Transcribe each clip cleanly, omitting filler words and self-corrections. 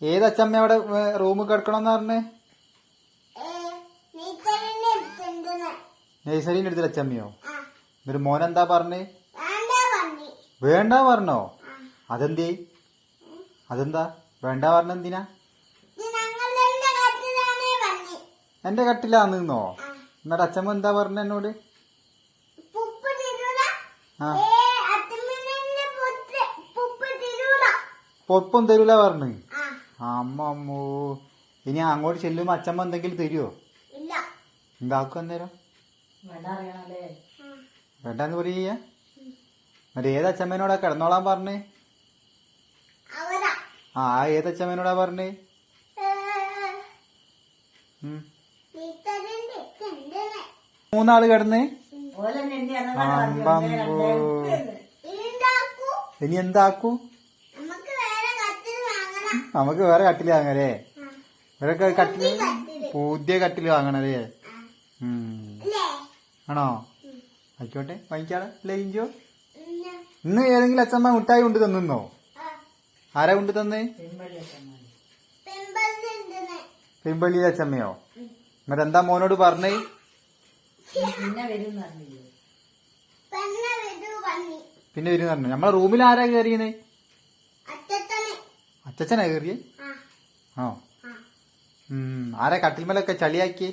ഏതച്ചമ്മ അവിടെ റൂമിൽ കിടക്കണമെന്ന് പറഞ്ഞേ? നഴ്സറിന്റെ അടുത്ത് അച്ചമ്മയോ? എന്നിട്ട് മോനെന്താ പറഞ്ഞേ? വേണ്ട പറഞ്ഞോ? അതെന്തേ? അതെന്താ വേണ്ട പറഞ്ഞ? എന്തിനാ? എന്റെ കട്ടിലാന്നോ? എന്നിട്ട് അച്ചമ്മ എന്താ പറഞ്ഞ എന്നോട്? പൊപ്പം തരൂല പറഞ്ഞു. അമ്മമ്മോ, ഇനി അങ്ങോട്ട് ചെല്ലുമ്പോ അച്ചമ്മ എന്തെങ്കിലും തരുവോ? എന്താക്കും അന്നേരം? വേണ്ടെന്ന് പറയാ. എന്നിട്ട് ഏതച്ചമ്മേനോടാ കിടന്നോളാൻ പറഞ്ഞേ? ആ ഏതച്ചമ്മേനോടാ പറഞ്ഞേ? മൂന്നാള് കിടന്നേ? അമ്പമ്പോ, ഇനി എന്താക്കൂ? നമുക്ക് വേറെ കട്ടില് വാങ്ങലേ? ഇവരൊക്കെ കട്ടില് പുതിയ കട്ടില് വാങ്ങണല്ലേ? ആണോ? ആയിക്കോട്ടെ, വാങ്ങിക്കാളെ. ലയിഞ്ചോ, ഇന്ന് ഏതെങ്കിലും അച്ഛമ്മ മുട്ടായി കൊണ്ട് തന്നോ? ആരാ കൊണ്ട് തന്നേ? പെമ്പള്ളി അച്ഛമ്മയോ? എന്നിട്ട് എന്താ മോനോട് പറഞ്ഞേ? പിന്നെ വരും പറഞ്ഞു. നമ്മളെ റൂമിൽ ആരാ കയറിയേ? അച്ഛനാ കയറിയേ? ആ. ആരാ കട്ടിൽമേലൊക്കെ ചളിയാക്കിയേ?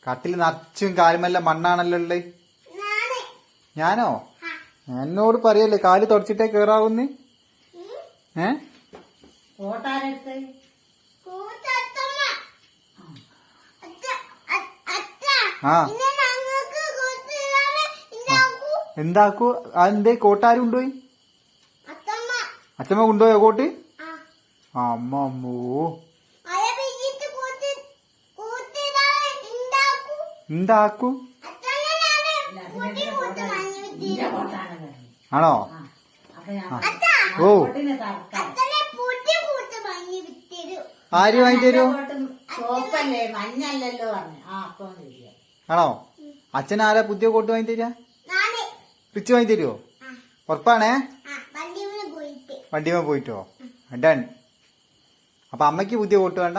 കട്ടിൽ നിറച്ചും കാലുമല്ല മണ്ണാണല്ലോ ഉള്ളത്. ഞാനോ? എന്നോട് പറയല്ലേ കാല് തുടച്ചിട്ടേ കേറാവുന്ന്? ആ എന്താക്കൂ? അതെന്തേ കോട്ടാരും കൊണ്ടുപോയി? അച്ഛമ്മ കൊണ്ടുപോയോ കോട്ട്? അമ്മമ്മോ, എന്താക്കൂ? ആണോ? ഓ, ആര് വാങ്ങി തരൂ? ആണോ? അച്ഛനാരാ പുതിയ കോട്ട് വാങ്ങി തരാ? പിച്ച് വാങ്ങി തരുവോ? ഉറപ്പാണേ? വണ്ടിമേ പോയിട്ടോ? ഡൺ. അപ്പൊ അമ്മക്ക് പുതിയ കോട്ട് വേണ്ട?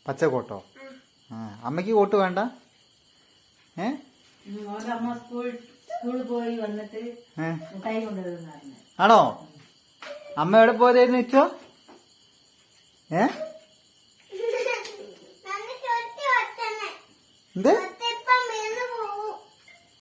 പച്ച കോട്ടോ? അമ്മക്ക് കോട്ട് വേണ്ട? ആണോ? അമ്മ എവിടെ പോയതായിരുന്നു വെച്ചോ? എന്ത്?